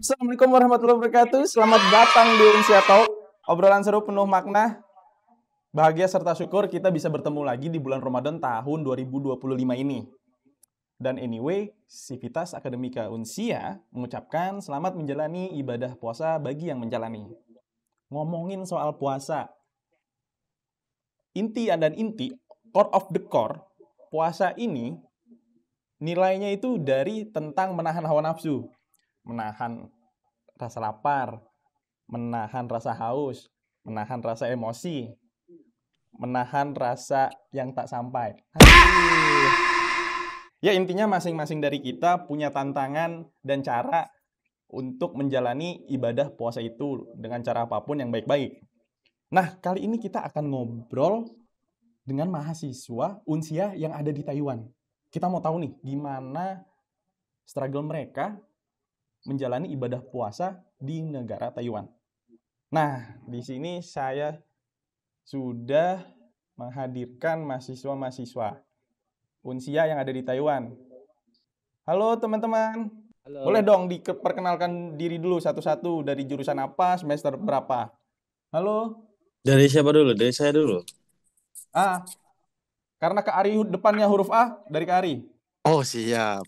Assalamualaikum warahmatullahi wabarakatuh. Selamat datang di Unsia Talk. Obrolan seru penuh makna, bahagia serta syukur kita bisa bertemu lagi di bulan Ramadan tahun 2025 ini. Dan anyway, Civitas Akademika Unsia mengucapkan selamat menjalani ibadah puasa bagi yang menjalani. Ngomongin soal puasa, inti dan inti, core of the core, puasa ini nilainya itu dari tentang menahan hawa nafsu, menahan rasa lapar, menahan rasa haus, menahan rasa emosi, menahan rasa yang tak sampai. Ya intinya masing-masing dari kita punya tantangan dan cara untuk menjalani ibadah puasa itu dengan cara apapun yang baik-baik. Nah, kali ini kita akan ngobrol dengan mahasiswa Unsia yang ada di Taiwan. Kita mau tahu nih gimana struggle mereka menjalani ibadah puasa di negara Taiwan. Nah, di sini saya sudah menghadirkan mahasiswa-mahasiswa Unsia yang ada di Taiwan. Halo teman-teman. Halo. Boleh dong diperkenalkan diri dulu satu-satu, dari jurusan apa, semester berapa? Halo. Dari siapa dulu? Dari saya dulu. Karena Kak Ari depannya huruf A, dari Kak Ari. Oh, siap.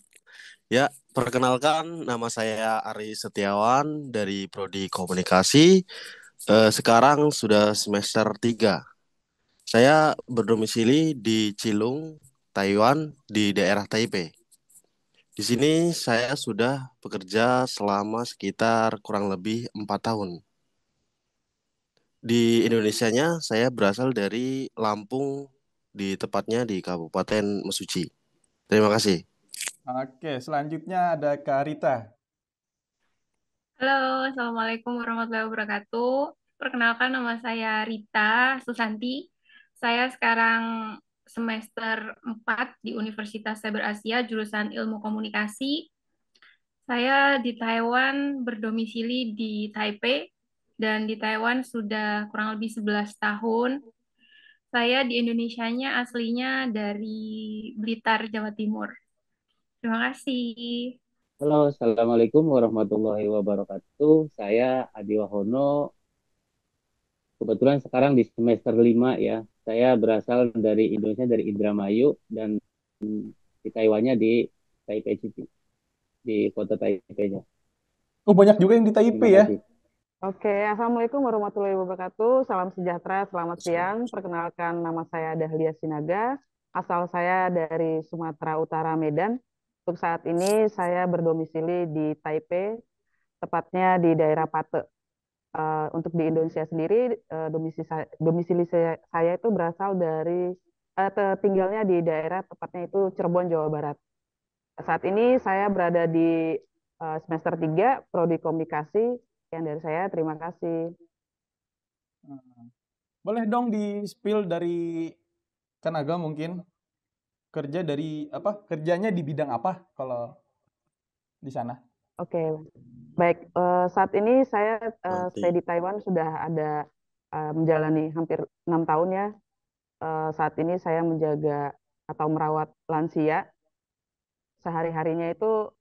Ya, perkenalkan nama saya Ari Setiawan dari Prodi Komunikasi. Sekarang sudah semester 3. Saya berdomisili di Cilung, Taiwan, di daerah Taipei. Di sini saya sudah bekerja selama sekitar kurang lebih 4 tahun. Di Indonesianya saya berasal dari Lampung, tepatnya di Kabupaten Mesuji. Terima kasih. Oke, selanjutnya ada Kak Rita. Halo, Assalamualaikum warahmatullahi wabarakatuh. Perkenalkan, nama saya Rita Susanti. Saya sekarang semester 4 di Universitas Cyber Asia, jurusan Ilmu Komunikasi. Saya di Taiwan berdomisili di Taipei, dan di Taiwan sudah kurang lebih 11 tahun. Saya di Indonesianya aslinya dari Blitar, Jawa Timur. Terima kasih. Halo, Assalamualaikum warahmatullahi wabarakatuh. Saya Adi Wahono. Kebetulan sekarang di semester 5 ya. Saya berasal dari Indonesia, dari Indramayu, dan di Taiwannya di Taipei City, di kota Taipei-nya. Oh, banyak juga yang di Taipei ya? Oke, Assalamualaikum warahmatullahi wabarakatuh. Salam sejahtera, selamat siang. Perkenalkan, nama saya Dahlia Sinaga. Asal saya dari Sumatera Utara, Medan. Untuk saat ini saya berdomisili di Taipei, tepatnya di daerah Pate. Untuk di Indonesia sendiri, domisili saya itu berasal dari tinggalnya di daerah tepatnya itu Cirebon, Jawa Barat. Saat ini saya berada di semester 3 Prodi Komunikasi. Yang dari saya, terima kasih. Boleh dong di-spill dari Kanaga mungkin? Kerjanya di bidang apa kalau di sana? Oke, baik. Saat ini saya stay di Taiwan sudah ada menjalani hampir 6 tahun ya. Saat ini saya menjaga atau merawat lansia. Sehari-harinya itu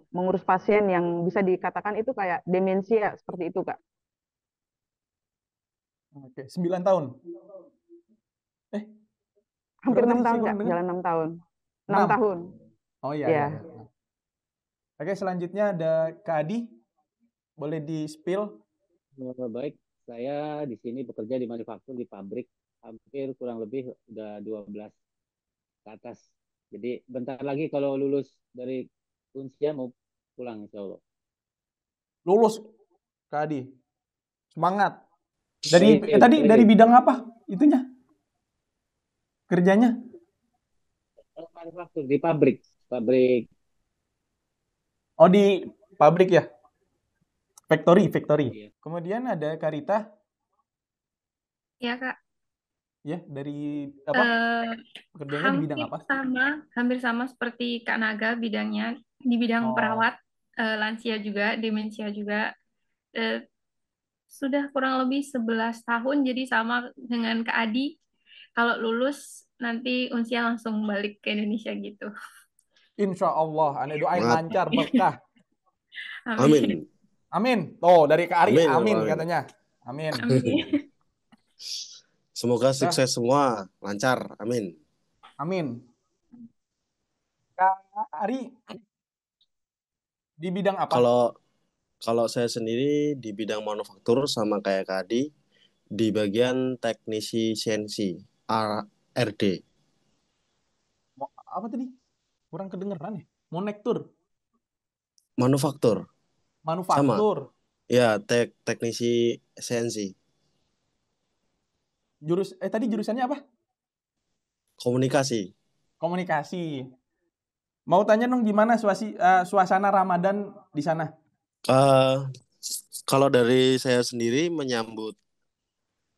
mengurus pasien yang bisa dikatakan itu kayak demensia, seperti itu, Kak. Oke, 9 tahun? Hampir berapa 6 tadi tahun, sih, Kak. Bang? Jalan 6 tahun. 6 6? tahun. Oh iya, Ya. iya. Oke, selanjutnya ada Kak Adi. Boleh di-spill? Baik, saya di sini bekerja di manufaktur, di pabrik. Hampir kurang lebih udah 12 ke atas. Jadi bentar lagi kalau lulus dari Unsia mau pulang, insya Allah. Lulus, Kak Adi. Semangat. Dari bidang apa itunya? Kerjanya? Manufaktur di pabrik. Oh, di pabrik ya? Factory. Iya. Kemudian ada Karita. Ya, Kak. Ya, dari apa? Kerjanya di bidang apa? Hampir sama seperti Kak Naga bidangnya, di bidang perawat, lansia juga, demensia juga. Sudah kurang lebih 11 tahun, jadi sama dengan Kak Adi. Kalau lulus, nanti Unsia langsung balik ke Indonesia gitu. Insya Allah, Anda doain lancar, berkah. Amin. Amin. Oh, dari Kak Ari, Amin, amin amin. katanya. Amin. Amin. Semoga Dah. sukses semua, lancar. Amin. Amin. Kak Ari di bidang apa? Kalau saya sendiri di bidang manufaktur sama kayak Kadi di bagian teknisi CNC RD. Apa tadi? Kurang kedengeran ya? Monektur, Manufaktur sama. manufaktur, Ya, teknisi CNC. tadi jurusannya apa? Komunikasi. Komunikasi. Mau tanya dong gimana suasana Ramadan di sana? Eh, Kalau dari saya sendiri menyambut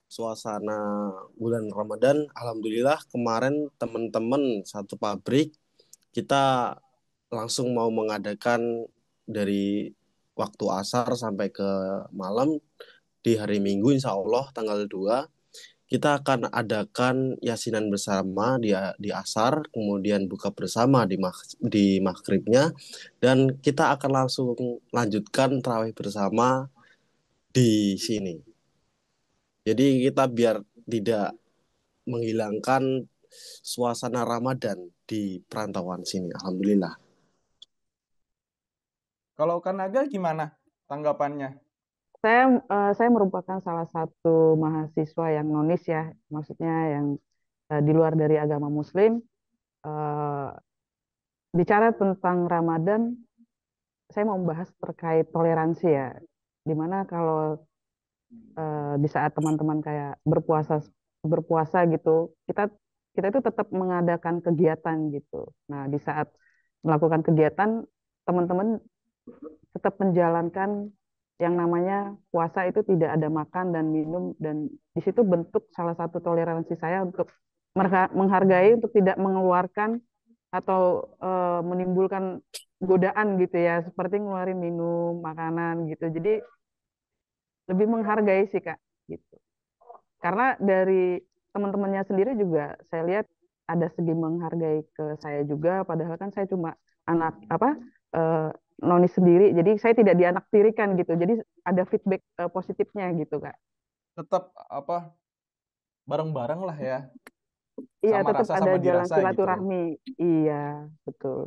suasana bulan Ramadan, alhamdulillah kemarin teman-teman satu pabrik kita langsung mau mengadakan dari waktu asar sampai ke malam di hari Minggu insya Allah tanggal 2 kita akan adakan yasinan bersama di asar, kemudian buka bersama di maghribnya, dan kita akan langsung lanjutkan tarawih bersama di sini. Jadi kita biar tidak menghilangkan suasana Ramadan di perantauan sini. Alhamdulillah. Kalau Kak Naga gimana tanggapannya? Saya merupakan salah satu mahasiswa yang nonis ya, maksudnya yang di luar dari agama Muslim. Eh, Bicara tentang Ramadan, saya mau membahas terkait toleransi ya. Dimana kalau di saat teman-teman kayak berpuasa gitu, kita kita itu tetap mengadakan kegiatan gitu. Nah, di saat melakukan kegiatan, teman-teman tetap menjalankan yang namanya puasa itu tidak ada makan dan minum, dan di situ bentuk salah satu toleransi saya untuk menghargai, untuk tidak mengeluarkan atau menimbulkan godaan gitu ya, seperti ngeluarin minum makanan gitu. Jadi lebih menghargai sih Kak gitu. Karena dari teman-temannya sendiri juga saya lihat ada segi menghargai ke saya juga, padahal kan saya cuma anak apa eh, noni sendiri, jadi saya tidak dianaktirikan gitu, jadi ada feedback positifnya gitu Kak. Tetap apa bareng-bareng lah ya, Iya, sama tetap rasa ada sama jalan dirasa gitu. silaturahmi. Iya, betul.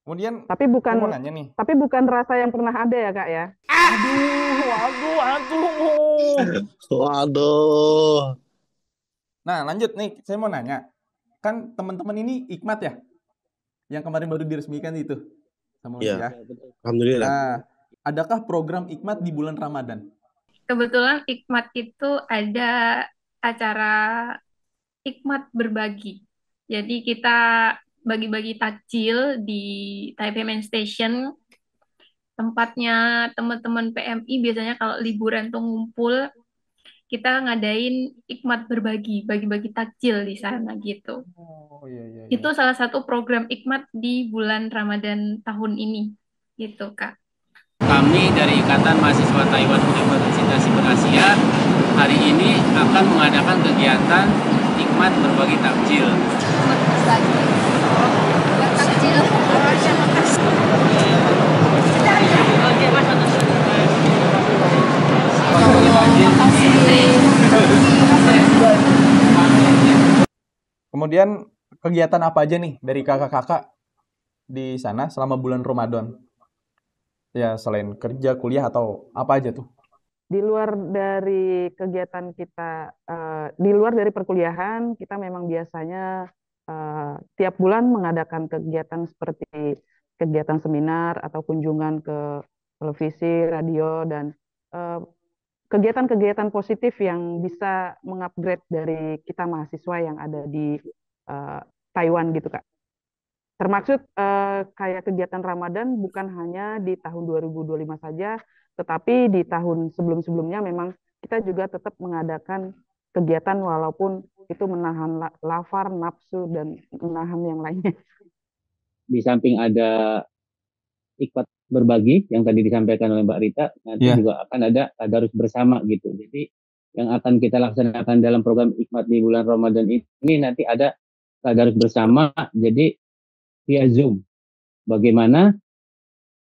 Kemudian Tapi saya mau bukan nanya nih. tapi bukan rasa yang pernah ada ya Kak ya. Aduh. Waduh. Nah, lanjut nih, saya mau nanya. Kan teman-teman ini Ikmat ya, yang kemarin baru diresmikan itu sama Unsy Ya, ya. alhamdulillah. Nah, adakah program Ikmat di bulan Ramadan? Kebetulan Ikmat itu ada acara Ikmat berbagi. Jadi kita bagi-bagi takjil di Taipei Main Station. Tempatnya teman-teman PMI biasanya kalau liburan tuh ngumpul, kita ngadain Ikmat berbagi, bagi-bagi takjil di sana gitu. Oh iya iya. Itu salah satu program Ikmat di bulan Ramadan tahun ini, gitu Kak. Kami dari Ikatan Mahasiswa Taiwan Universitas Cyber Asia hari ini akan mengadakan kegiatan Ikmat berbagi takjil. Kemudian kegiatan apa aja nih dari kakak-kakak di sana selama bulan Ramadan? Ya, selain kerja, kuliah, atau apa aja tuh? Di luar dari kegiatan kita, di luar dari perkuliahan, kita memang biasanya tiap bulan mengadakan kegiatan seperti kegiatan seminar atau kunjungan ke televisi, radio, dan eh, kegiatan-kegiatan positif yang bisa mengupgrade dari kita mahasiswa yang ada di eh, Taiwan gitu Kak. Termaksud kayak kegiatan Ramadan bukan hanya di tahun 2025 saja, tetapi di tahun sebelum-sebelumnya memang kita juga tetap mengadakan kegiatan walaupun itu menahan lapar, nafsu, dan menahan yang lainnya. Di samping ada Ikmat berbagi yang tadi disampaikan oleh Mbak Rita, nanti juga akan ada tadarus bersama gitu. Jadi yang akan kita laksanakan dalam program Ikmat di bulan Ramadan ini nanti ada tadarus bersama, jadi via Zoom. Bagaimana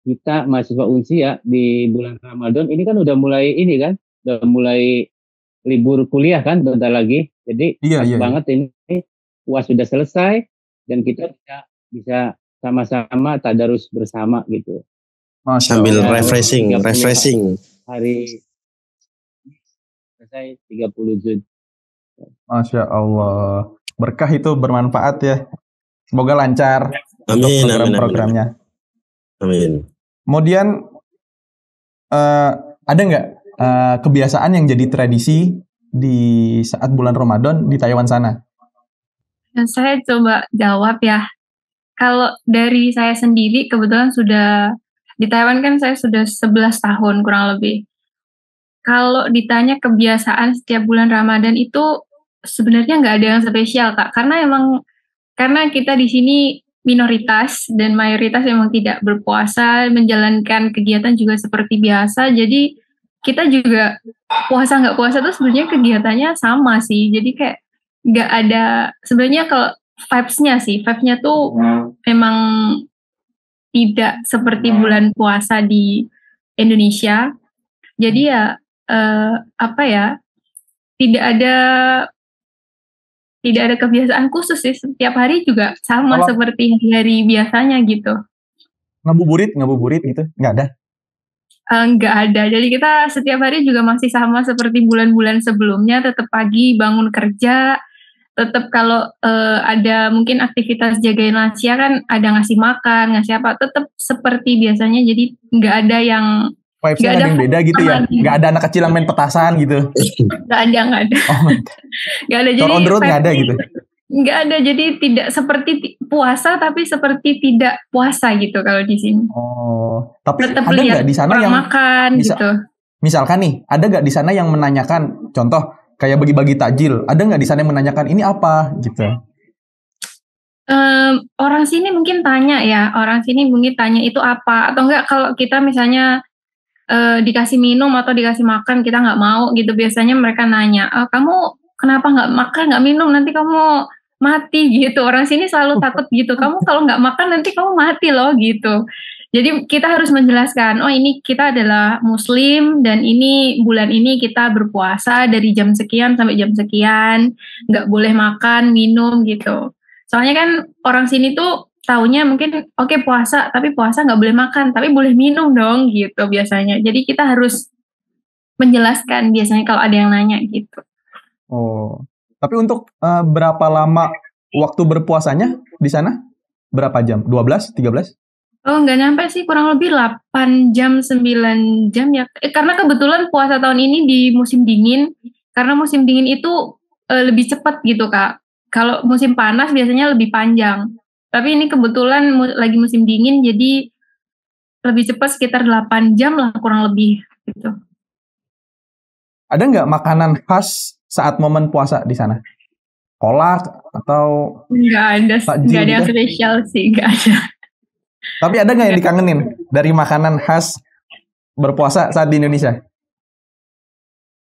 kita mahasiswa Unsi ya di bulan Ramadan ini kan udah mulai libur kuliah kan bentar lagi. Jadi Iya, pas iya, iya. banget ini UAS sudah selesai dan kita bisa sama-sama tadarus bersama gitu. Masya Sambil Allah. refreshing 30 hari selesai 30 juz. Masya Allah. Berkah itu bermanfaat ya. Semoga lancar untuk Amin, amin, amin, program-programnya. amin. Kemudian ada nggak kebiasaan yang jadi tradisi di saat bulan Ramadan di Taiwan sana? Dan saya coba jawab ya. Kalau dari saya sendiri, kebetulan sudah di Taiwan kan saya sudah 11 tahun kurang lebih. Kalau ditanya kebiasaan setiap bulan Ramadan itu sebenarnya nggak ada yang spesial, Kak. Karena kita di sini minoritas dan mayoritas memang tidak berpuasa, menjalankan kegiatan juga seperti biasa. Jadi kita juga puasa nggak puasa tuh sebenarnya kegiatannya sama sih. Jadi kayak nggak ada sebenarnya kalau vibes-nya tuh memang tidak seperti bulan puasa di Indonesia. Jadi ya tidak ada kebiasaan khusus sih, setiap hari juga sama Kalau- seperti hari biasanya gitu. Ngabuburit gitu? Nggak ada? Nggak ada, jadi kita setiap hari juga masih sama seperti bulan-bulan sebelumnya, tetap pagi bangun kerja, tetap kalau ada mungkin aktivitas jagain lansia kan ada ngasih makan, ngasih apa, tetap seperti biasanya, jadi nggak ada yang Vibes-nya nggak ada yang beda gitu ya? Nggak ada anak kecil yang main petasan gitu? nggak ada. Oh, Nggak ada, Tour jadi on the road nggak ada gitu? nggak ada, jadi tidak seperti puasa tapi seperti tidak puasa gitu kalau di sini. Oh, tapi Tetap ada lihat nggak di sana orang yang makan bisa- gitu. misalkan nih, ada nggak di sana yang menanyakan, contoh kayak bagi-bagi takjil, ada nggak di sana yang menanyakan ini apa gitu? Orang sini mungkin tanya itu apa, atau enggak kalau kita misalnya dikasih minum atau dikasih makan kita nggak mau gitu, biasanya mereka nanya, kamu kenapa nggak makan nggak minum, nanti kamu mati gitu. Orang sini selalu takut gitu, kamu kalau nggak makan nanti kamu mati loh gitu. Jadi kita harus menjelaskan, oh ini kita adalah muslim dan ini bulan ini kita berpuasa dari jam sekian sampai jam sekian, nggak boleh makan minum gitu. Soalnya kan orang sini tuh taunya mungkin oke, puasa, tapi puasa nggak boleh makan, tapi boleh minum dong gitu biasanya. Jadi kita harus menjelaskan biasanya kalau ada yang nanya gitu. Oh, tapi untuk berapa lama waktu berpuasanya di sana? Berapa jam? 12, 13? Oh, nggak nyampe sih, kurang lebih 8 jam, 9 jam ya. Karena kebetulan puasa tahun ini di musim dingin, karena musim dingin itu lebih cepat gitu, Kak. Kalau musim panas biasanya lebih panjang. Tapi ini kebetulan lagi musim dingin, jadi lebih cepat, sekitar 8 jam lah kurang lebih gitu. Ada nggak makanan khas saat momen puasa di sana? Kolak atau Nggak ada takjil yang gitu? spesial sih, nggak ada. Tapi ada nggak yang dikangenin dari makanan khas berpuasa saat di Indonesia?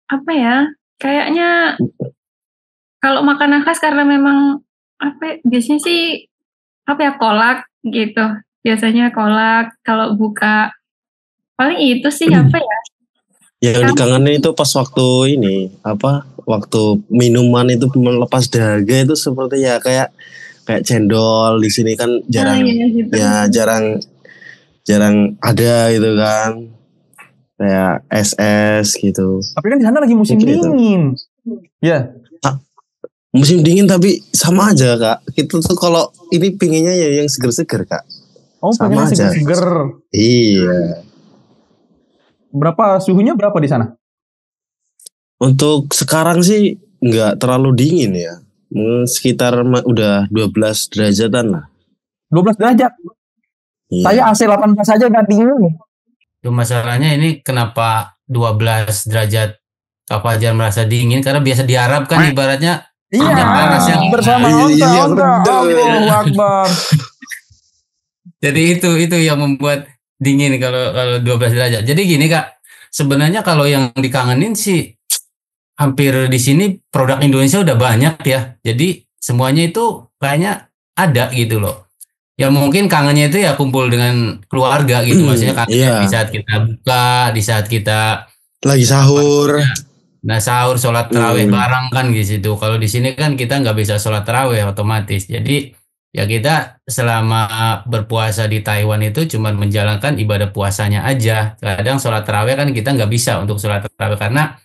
Apa ya? Kayaknya kalau makanan khas karena memang biasanya sih kolak gitu. Biasanya kolak kalau buka. Paling itu sih apa ya? Yang dikangenin itu pas waktu ini waktu minuman itu melepas dahaga itu seperti ya kayak cendol di sini kan jarang gitu. ya jarang ada gitu kan, kayak es gitu. Tapi kan di sana lagi musim Mungkin itu. dingin. Ya. Musim dingin tapi sama aja Kak. Kita tuh kalau ini pinginnya ya yang seger-seger Kak. Oh, Sama pengennya aja. seger-seger. Iya. Suhunya berapa di sana? Untuk sekarang sih nggak terlalu dingin ya. Sekitar udah 12 derajatan lah. 12 derajat. Iya. Saya AC 18 aja nggak dingin. Tuh masalahnya ini kenapa 12 derajat Kak Fajar merasa dingin, karena biasa di Arab kan ibaratnya Iya, panas yang bersama Iya, onta. bener. Allahu Akbar. Jadi itu yang membuat dingin kalau 12 derajat. Jadi gini Kak, sebenarnya kalau yang dikangenin sih hampir di sini produk Indonesia udah banyak ya. Jadi semuanya itu kayaknya ada gitu loh. Ya mungkin kangennya itu ya kumpul dengan keluarga gitu. Maksudnya kangennya di Iya, saat kita buka, di saat kita lagi apa sahur. namanya, nah sahur, sholat tarawih Hmm. bareng kan di situ. Kalau di sini kan kita nggak bisa sholat tarawih otomatis. Jadi ya kita selama berpuasa di Taiwan itu cuma menjalankan ibadah puasanya aja. Kadang sholat tarawih kan kita nggak bisa untuk sholat tarawih karena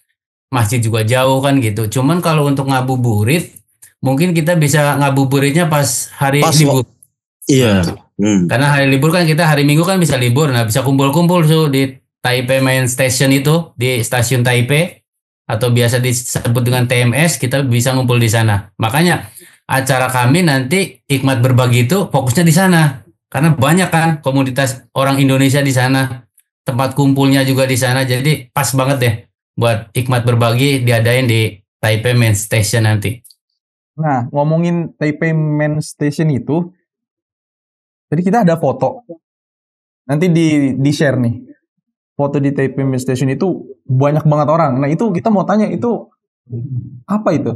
masjid juga jauh kan gitu. Cuman kalau untuk ngabuburit, mungkin kita bisa ngabuburitnya pas hari Pas libur. Iya. Hmm. Karena hari libur kan kita hari Minggu kan bisa libur. Nah, bisa kumpul-kumpul tuh di Taipei Main Station itu, di stasiun Taipei atau biasa disebut dengan TMS, kita bisa ngumpul di sana. Makanya acara kami nanti Hikmat Berbagi itu fokusnya di sana. Karena banyak kan komunitas orang Indonesia di sana. Tempat kumpulnya juga di sana. Jadi pas banget deh buat Hikmat Berbagi diadain di Taipei Main Station nanti. Nah, ngomongin Taipei Main Station itu, jadi kita ada foto. Nanti di share nih. Foto di Taipei Main Station itu banyak banget orang. Nah, itu kita mau tanya itu apa itu?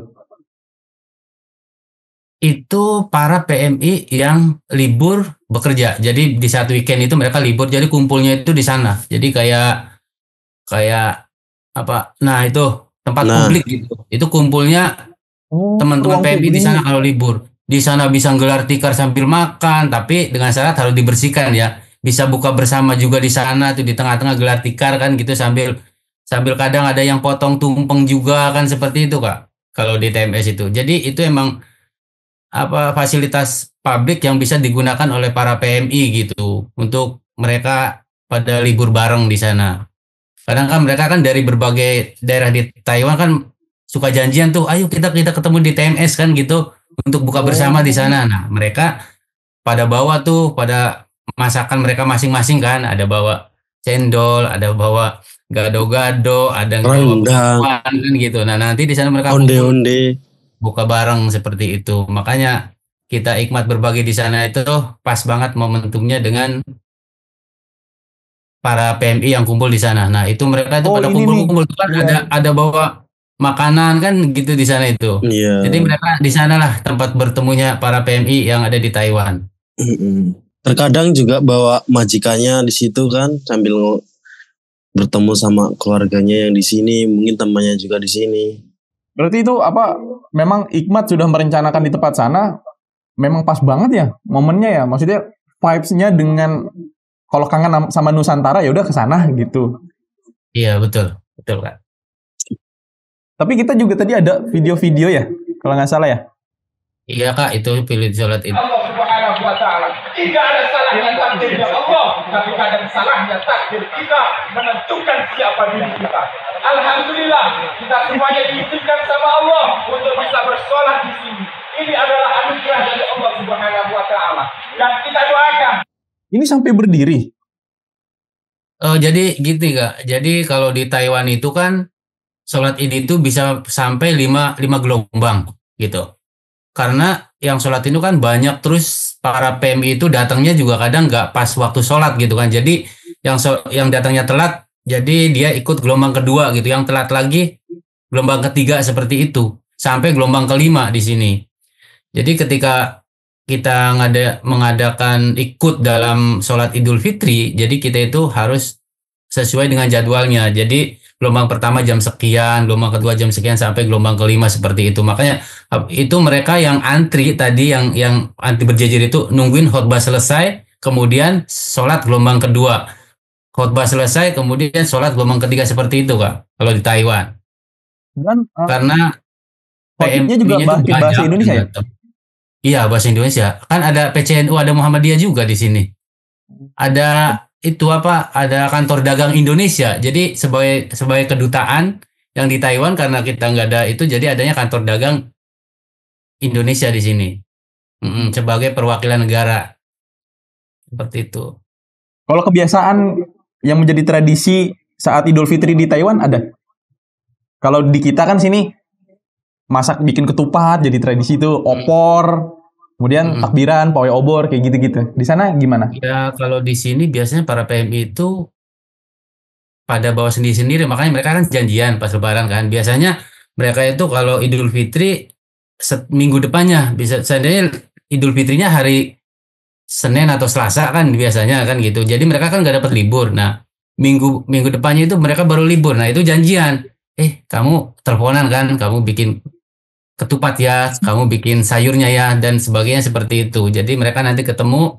Itu para PMI yang libur bekerja. Jadi di saat weekend itu mereka libur, jadi kumpulnya itu di sana. Jadi kayak apa? Nah, itu tempat Nah. publik gitu. Itu kumpulnya Oh, teman-teman ruang PMI di publik. sana kalau libur. Di sana bisa gelar tikar sambil makan, tapi dengan syarat harus dibersihkan ya. Bisa buka bersama juga di sana tuh di tengah-tengah gelar tikar kan gitu sambil kadang ada yang potong tumpeng juga kan seperti itu Kak. Kalau di TMS itu. Jadi itu emang apa fasilitas publik yang bisa digunakan oleh para PMI gitu untuk mereka pada libur bareng di sana. Kadang kan mereka kan dari berbagai daerah di Taiwan kan suka janjian tuh, ayo kita ketemu di TMS kan gitu untuk buka bersama di sana. Nah, mereka pada bawa tuh pada masakan mereka masing-masing kan, ada bawa cendol, ada bawa gado-gado, ada yang bawa Rendang, bakwan kan gitu. Nah, nanti di sana mereka kumpul onde-onde. buka bareng seperti itu. Makanya kita Hikmat Berbagi di sana itu pas banget momentumnya dengan para PMI yang kumpul di sana. Nah, itu mereka itu Oh, pada ini nih. kumpul-kumpul kan Iya. ada bawa makanan kan gitu di sana itu. Iya. Jadi mereka di sanalah tempat bertemunya para PMI yang ada di Taiwan. Mm-mm. Terkadang juga bawa majikannya di situ kan sambil bertemu sama keluarganya yang di sini, mungkin temannya juga di sini. Berarti itu apa? Memang Hikmat sudah merencanakan di tempat sana. Memang pas banget ya momennya ya. Maksudnya vibes-nya dengan kalau kangen sama Nusantara ya udah ke sana gitu. Iya, betul. Betul, Kak. Tapi kita juga tadi ada video-video ya, kalau nggak salah ya. Iya, Kak, itu pilih sholat itu. Allah Subhanahu wa taala. Tidak ada salahnya takdirnya Allah, tapi kadang salahnya takdir kita menentukan siapa diri kita. Alhamdulillah, kita semuanya diizinkan sama Allah untuk bisa bersolat di sini. Ini adalah anugerah dari Allah Subhanahu wa taala. Dan kita doakan. Ini sampai berdiri. Jadi gitu, Kak. Jadi kalau di Taiwan itu kan sholat Id itu bisa sampai 5 gelombang gitu. Karena yang sholat itu kan banyak, terus para PMI itu datangnya juga kadang nggak pas waktu sholat gitu kan. Jadi yang datangnya telat, jadi dia ikut gelombang kedua gitu. Yang telat lagi gelombang ketiga seperti itu. Sampai gelombang kelima di sini. Jadi ketika kita mengadakan ikut dalam sholat Idul Fitri, jadi kita itu harus sesuai dengan jadwalnya. Jadi gelombang pertama jam sekian, gelombang kedua jam sekian sampai gelombang kelima seperti itu. Makanya itu mereka yang antri tadi yang antri berjejer itu nungguin khotbah selesai, kemudian sholat gelombang kedua. Khotbah selesai, kemudian sholat gelombang ketiga seperti itu Kak. Kalau di Taiwan. Dan Karena khotibnya juga PMI-nya itu pakai bahasa banyak Indonesia yang ya? datang. Iya, bahasa Indonesia. Kan ada PCNU, ada Muhammadiyah juga di sini. Ada itu apa? Ada kantor dagang Indonesia. Jadi sebagai kedutaan yang di Taiwan karena kita nggak ada itu, jadi adanya kantor dagang Indonesia di sini. Sebagai perwakilan negara. Seperti itu. Kalau kebiasaan yang menjadi tradisi saat Idul Fitri di Taiwan ada? Kalau di kita kan sini masak bikin ketupat jadi tradisi itu, opor, kemudian takbiran, pawai obor kayak gitu-gitu. Di sana gimana? Ya kalau di sini biasanya para PMI itu pada bawa sendiri-sendiri, makanya mereka kan janjian pas lebaran kan. Biasanya mereka itu kalau Idul Fitri minggu depannya bisa seandainya Idul Fitrinya hari Senin atau Selasa kan biasanya kan gitu. Jadi mereka kan nggak dapat libur. Nah, minggu minggu depannya itu mereka baru libur. Nah, itu janjian. Kamu teleponan kan, kamu bikin ketupat ya, kamu bikin sayurnya ya, dan sebagainya seperti itu. Jadi mereka nanti ketemu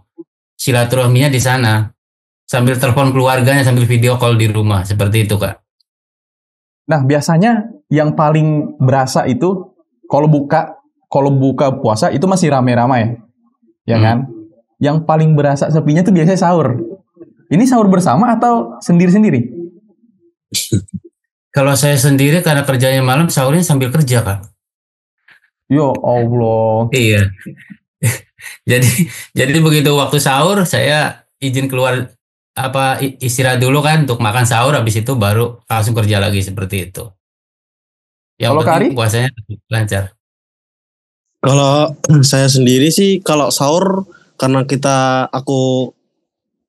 silaturahminya di sana sambil telepon keluarganya sambil video call di rumah seperti itu, Kak. Nah, biasanya yang paling berasa itu kalau buka puasa itu masih rame-ramai, ya kan? Yang paling berasa sepinya tuh biasanya sahur. Ini sahur bersama atau sendiri-sendiri? Kalau saya sendiri karena kerjanya malam, sahurnya sambil kerja, Kak. Ya Allah. Iya. Jadi begitu waktu sahur saya izin keluar istirahat dulu kan untuk makan sahur, habis itu baru langsung kerja lagi seperti itu. Yang Kalau penting Kari? puasanya lancar. Kalau saya sendiri sih kalau sahur karena aku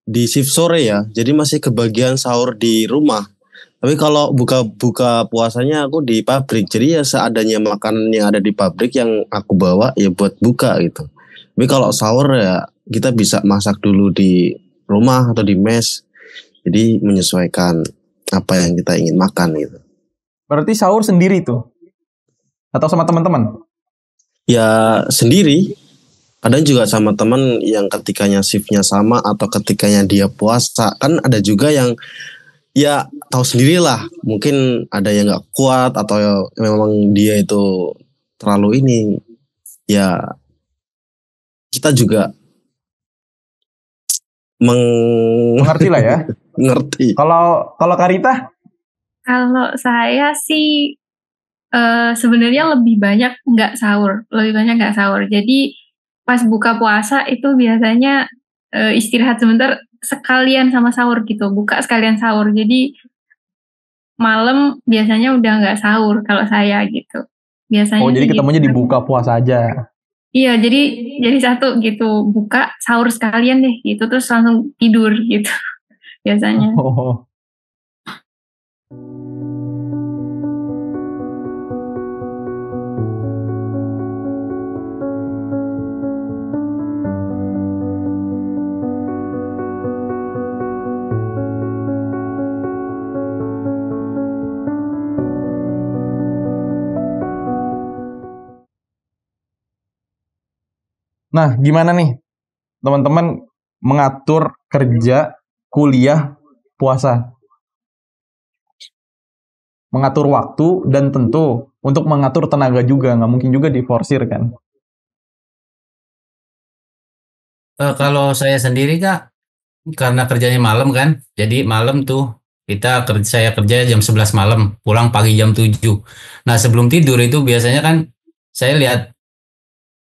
di shift sore ya, jadi masih kebagian sahur di rumah. Tapi kalau buka puasanya aku di pabrik, jadi ya seadanya makanan yang ada di pabrik yang aku bawa ya buat buka gitu. Tapi kalau sahur ya kita bisa masak dulu di rumah atau di mes, jadi menyesuaikan apa yang kita ingin makan gitu. Berarti sahur sendiri tuh? Atau sama teman-teman? Ya sendiri. Kadang juga sama teman yang ketikanya shiftnya sama atau ketikanya dia puasa. Kan ada juga yang ya tahu sendirilah. Mungkin ada yang gak kuat atau memang dia itu terlalu ini. Ya kita juga mengerti lah ya. Ngerti. Kalau Karita? Kalau saya sih sebenarnya lebih banyak nggak sahur. Jadi pas buka puasa itu biasanya istirahat sebentar sekalian sama sahur gitu, buka sekalian sahur. Jadi malam biasanya udah nggak sahur kalau saya gitu. Biasanya jadi sih ketemunya gitu. di buka puasa aja. Iya, jadi satu gitu, buka sahur sekalian deh gitu, terus langsung tidur gitu biasanya. Oh. Nah, gimana nih teman-teman mengatur kerja, kuliah, puasa? Mengatur waktu dan tentu untuk mengatur tenaga juga, nggak mungkin juga diforsir kan? Kalau saya sendiri, Kak, karena kerjanya malam kan, jadi malam tuh saya kerja jam 11 malam, pulang pagi jam 7. Nah, sebelum tidur itu biasanya kan saya lihat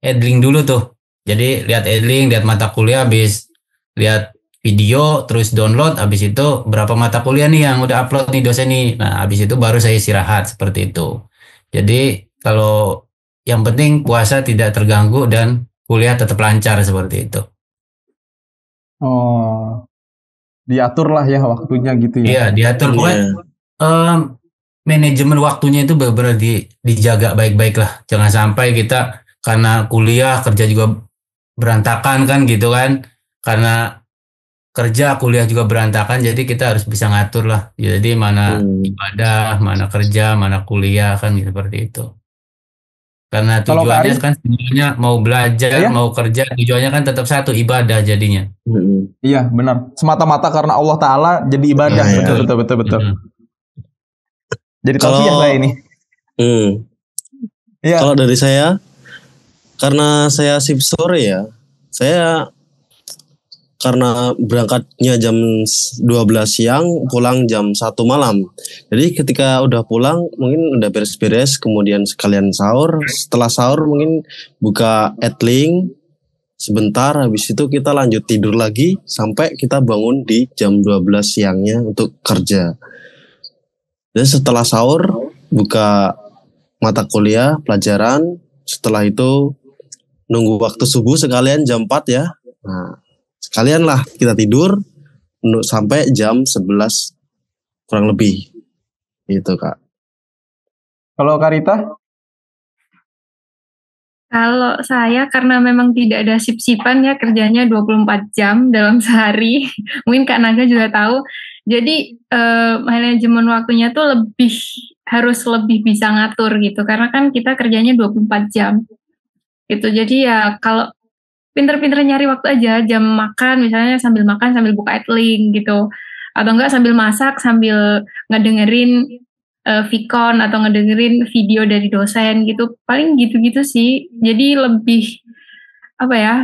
Edling dulu tuh. Jadi lihat Edling, lihat mata kuliah, habis lihat video, terus download, habis itu berapa mata kuliah nih yang udah upload nih dosen nih. Nah, habis itu baru saya istirahat seperti itu. Jadi kalau yang penting puasa tidak terganggu dan kuliah tetap lancar seperti itu. Oh, diatur lah ya waktunya gitu ya. Iya, diatur pokoknya manajemen waktunya itu benar-benar dijaga baik-baik lah. Jangan sampai kita karena kuliah kerja juga berantakan kan gitu kan. Karena kerja kuliah juga berantakan, jadi kita harus bisa ngatur lah. Jadi mana ibadah, mana kerja, mana kuliah kan seperti itu. Karena Kalau Kak tujuannya Ari? kan sebenarnya mau belajar, Ya? mau kerja, tujuannya kan tetap satu, ibadah jadinya. Iya, benar. Semata-mata karena Allah Ta'ala jadi ibadah. Iya, iya. Betul. Jadi tausiah saya ini. Iya. Kalau dari saya, karena saya shift sore ya, saya karena berangkatnya jam 12 siang, pulang jam 1 malam. Jadi ketika udah pulang, mungkin udah beres-beres, kemudian sekalian sahur. Setelah sahur mungkin buka Edling sebentar, habis itu kita lanjut tidur lagi sampai kita bangun di jam 12 siangnya untuk kerja. Dan setelah sahur, buka mata kuliah, pelajaran. Setelah itu nunggu waktu subuh sekalian jam 4 ya. Nah, sekalian lah kita tidur sampai jam 11 kurang lebih. Gitu, Kak. Kalau Karita? Kalau saya karena memang tidak ada sip-sipan ya, kerjanya 24 jam dalam sehari. Mungkin Kak Naga juga tahu. Jadi manajemen waktunya tuh harus lebih bisa ngatur gitu. Karena kan kita kerjanya 24 jam. Gitu. Jadi ya kalau pinter-pinter nyari waktu aja, jam makan misalnya sambil makan sambil buka Adlink gitu. Atau enggak sambil masak sambil ngedengerin Vicon atau ngedengerin video dari dosen gitu, paling gitu-gitu sih. Jadi lebih apa ya,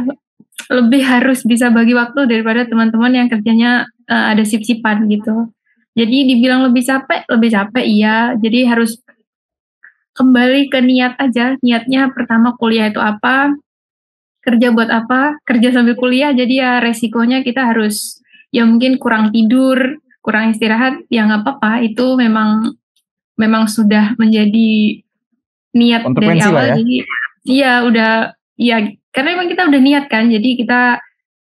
lebih harus bisa bagi waktu daripada teman-teman yang kerjanya ada sip-sipan gitu. Jadi dibilang lebih capek iya. Jadi harus kembali ke niat aja. Niatnya pertama kuliah itu apa, kerja buat apa, kerja sambil kuliah. Jadi ya resikonya kita harus ya mungkin kurang tidur, kurang istirahat, ya nggak apa-apa. Itu memang sudah menjadi niat dari Konsekuensi lah awal. ya. Jadi iya udah, ya karena memang kita udah niat kan, jadi kita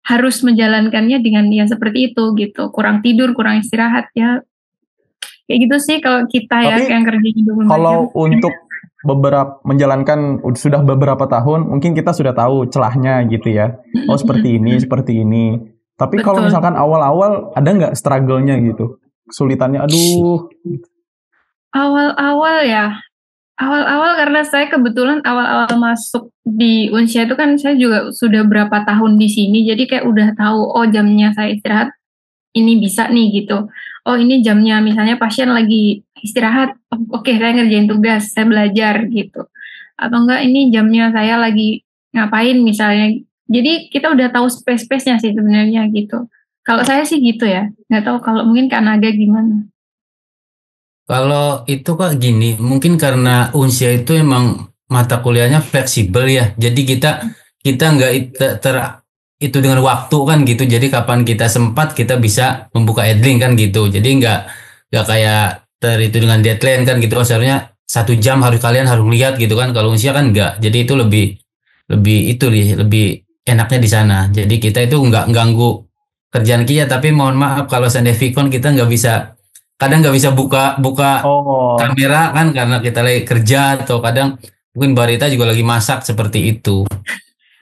harus menjalankannya dengan ya seperti itu gitu. Kurang tidur, kurang istirahat ya. Kayak gitu sih kalau kita ya Tapi yang kerjanya 24 jam. kalau untuk menjalankan sudah beberapa tahun, mungkin kita sudah tahu celahnya gitu ya. Oh seperti ini, seperti ini. Tapi kalau Betul. misalkan awal-awal ada nggak struggle-nya gitu? Kesulitannya, aduh. Awal-awal karena saya kebetulan awal-awal masuk di Unsia itu kan saya juga sudah berapa tahun di sini, jadi kayak udah tahu oh jamnya saya istirahat ini bisa nih gitu. Oh ini jamnya misalnya pasien lagi istirahat, oke saya ngerjain tugas, saya belajar gitu. Atau enggak ini jamnya saya lagi ngapain misalnya. Jadi kita udah tahu space-space-nya sih sebenarnya gitu. Kalau saya sih gitu ya, nggak tahu kalau mungkin Kak Naga gimana. Kalau itu Kak gini, mungkin karena Unsia itu emang mata kuliahnya fleksibel ya. Jadi kita nggak itu dengan waktu kan gitu. Jadi kapan kita sempat kita bisa membuka Adlink kan gitu. Jadi nggak kayak itu dengan deadline kan gitu. Oh, seharusnya 1 jam kalian harus lihat gitu kan. Kalau Unsia kan nggak. Jadi itu lebih enaknya di sana. Jadi kita itu nggak ganggu kerjaan kita. Tapi mohon maaf kalau seandainya Vicon kita kadang nggak bisa buka Oh, kamera kan karena kita lagi kerja atau kadang mungkin Barita juga lagi masak seperti itu.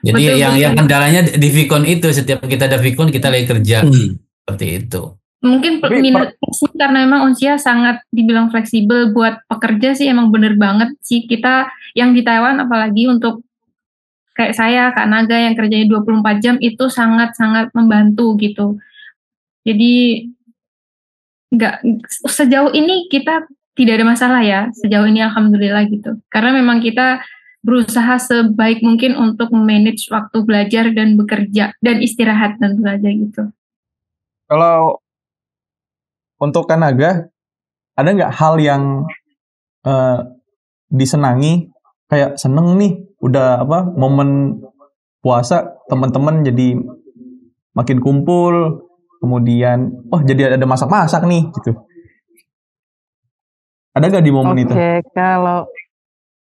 Jadi Betul, yang betul. kendalanya di Vicon itu setiap kita ada Vicon kita lagi kerja seperti itu. Mungkin Tapi minusnya karena memang Unsia sangat dibilang fleksibel buat pekerja sih, emang bener banget sih kita yang di Taiwan, apalagi untuk kayak saya Kak Naga yang kerjanya 24 jam itu sangat-sangat membantu gitu. Jadi nggak, sejauh ini kita tidak ada masalah ya, sejauh ini alhamdulillah gitu. Karena memang kita berusaha sebaik mungkin untuk manage waktu belajar dan bekerja dan istirahat tentu saja gitu. kalau untuk Kak Naga, ada nggak hal yang disenangi, kayak seneng nih, udah momen puasa teman-teman jadi makin kumpul, kemudian jadi ada masak-masak nih gitu. Ada nggak di momen itu? Oke,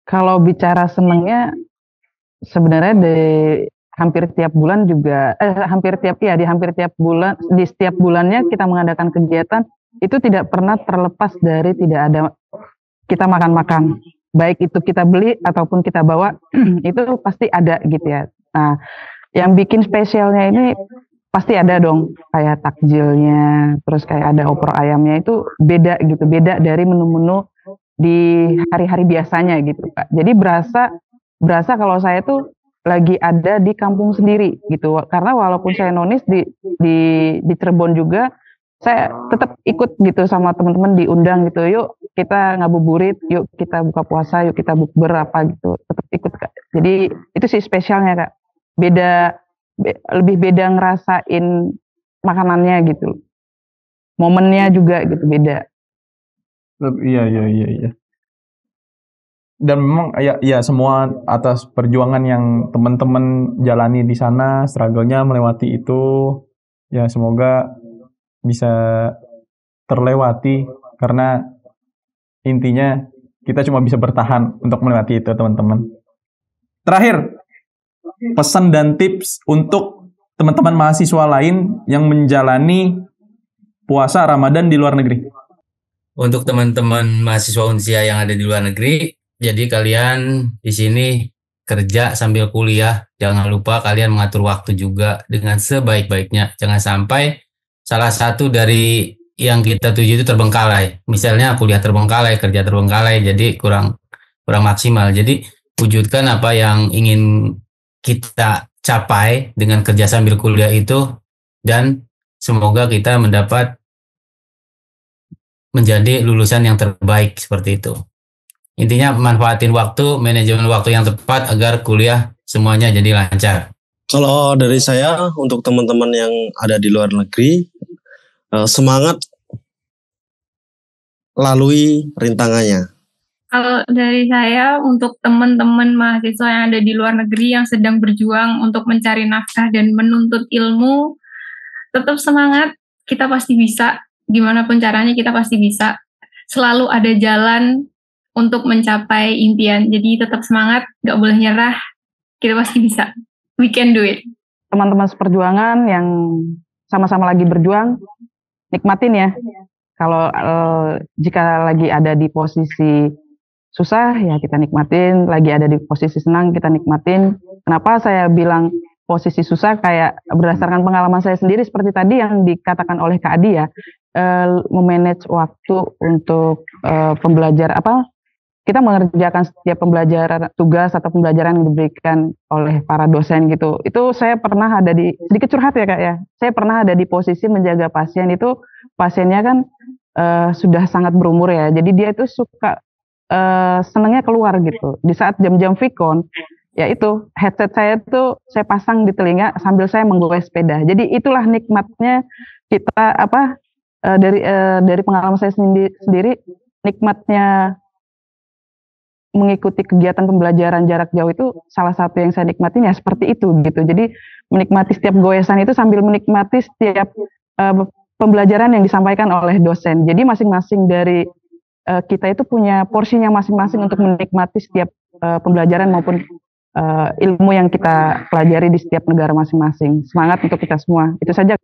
kalau bicara senengnya sebenarnya hampir tiap bulan juga di hampir tiap bulan, di setiap bulannya kita mengadakan kegiatan itu tidak pernah terlepas dari tidak ada kita makan-makan, baik itu kita beli ataupun kita bawa itu pasti ada gitu ya. Nah, yang bikin spesialnya ini pasti ada dong, kayak takjilnya, terus kayak ada opor ayamnya, itu beda gitu, beda dari menu-menu di hari-hari biasanya gitu Kak. Jadi berasa kalau saya tuh lagi ada di kampung sendiri gitu, karena walaupun saya nonis di Cirebon juga, saya tetap ikut gitu sama teman-teman, diundang gitu, yuk kita ngabuburit, yuk kita buka puasa, yuk kita bukber apa gitu, tetap ikut Kak. Jadi itu sih spesialnya Kak, lebih beda ngerasain makanannya gitu, momennya juga gitu beda. Iya. Dan memang ya semua atas perjuangan yang teman-teman jalani di sana, struggle-nya melewati itu, ya semoga bisa terlewati, karena intinya kita cuma bisa bertahan untuk melewati itu teman-teman. Terakhir, pesan dan tips untuk teman-teman mahasiswa lain yang menjalani puasa Ramadan di luar negeri. Untuk teman-teman mahasiswa Unsia yang ada di luar negeri, jadi kalian di sini kerja sambil kuliah, jangan lupa kalian mengatur waktu juga dengan sebaik-baiknya. Jangan sampai salah satu dari yang kita tuju itu terbengkalai. Misalnya kuliah terbengkalai, kerja terbengkalai, jadi kurang maksimal. Jadi wujudkan apa yang ingin kita capai dengan kerja sambil kuliah itu, dan semoga kita menjadi lulusan yang terbaik seperti itu. Intinya manfaatin waktu, manajemen waktu yang tepat agar kuliah semuanya jadi lancar. Kalau dari saya untuk teman-teman yang ada di luar negeri, semangat lalui rintangannya. Kalau dari saya, untuk teman-teman mahasiswa yang ada di luar negeri yang sedang berjuang untuk mencari nafkah dan menuntut ilmu, tetap semangat, kita pasti bisa. Gimana pun caranya kita pasti bisa. Selalu ada jalan untuk mencapai impian. Jadi tetap semangat, gak boleh nyerah, kita pasti bisa. We can do it. Teman-teman seperjuangan yang sama-sama lagi berjuang, nikmatin ya. Kalau jika lagi ada di posisi susah, ya kita nikmatin. Lagi ada di posisi senang, kita nikmatin. Kenapa saya bilang posisi susah? Kayak berdasarkan pengalaman saya sendiri, seperti tadi yang dikatakan oleh Kak Adi ya, memanage waktu untuk kita mengerjakan setiap pembelajaran, tugas atau pembelajaran yang diberikan oleh para dosen gitu. Itu saya pernah ada di, sedikit curhat ya Kak ya, saya pernah ada di posisi menjaga pasien itu, pasiennya kan sudah sangat berumur ya, jadi dia itu suka senangnya keluar gitu. Di saat jam-jam Vicon, ya itu headset saya itu saya pasang di telinga sambil saya menggoes sepeda. Jadi itulah nikmatnya kita dari pengalaman saya sendiri, nikmatnya mengikuti kegiatan pembelajaran jarak jauh itu salah satu yang saya nikmatin ya seperti itu gitu. Jadi menikmati setiap goesan itu sambil menikmati setiap pembelajaran yang disampaikan oleh dosen. Jadi masing-masing dari kita itu punya porsinya masing-masing untuk menikmati setiap pembelajaran maupun ilmu yang kita pelajari di setiap negara masing-masing. Semangat untuk kita semua. Itu saja.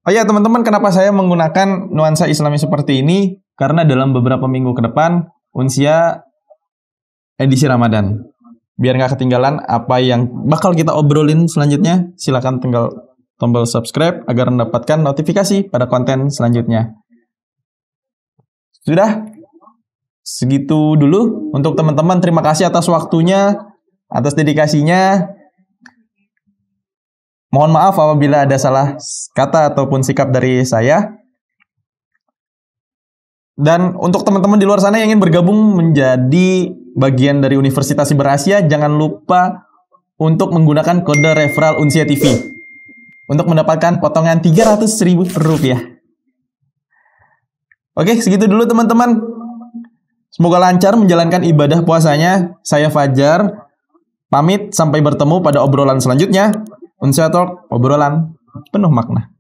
Oh ya teman-teman, kenapa saya menggunakan nuansa Islami seperti ini? Karena dalam beberapa minggu ke depan, Unsia edisi Ramadan. Biar nggak ketinggalan apa yang bakal kita obrolin selanjutnya, silakan tinggal tombol subscribe agar mendapatkan notifikasi pada konten selanjutnya. Sudah? Segitu dulu untuk teman-teman. Terima kasih atas waktunya, atas dedikasinya. Mohon maaf apabila ada salah kata ataupun sikap dari saya. Dan untuk teman-teman di luar sana yang ingin bergabung menjadi bagian dari Universitas Cyberasia, jangan lupa untuk menggunakan kode referral Unsia TV untuk mendapatkan potongan Rp300.000. Oke, segitu dulu teman-teman. Semoga lancar menjalankan ibadah puasanya. Saya Fajar, pamit sampai bertemu pada obrolan selanjutnya. Unsia Talk, obrolan penuh makna.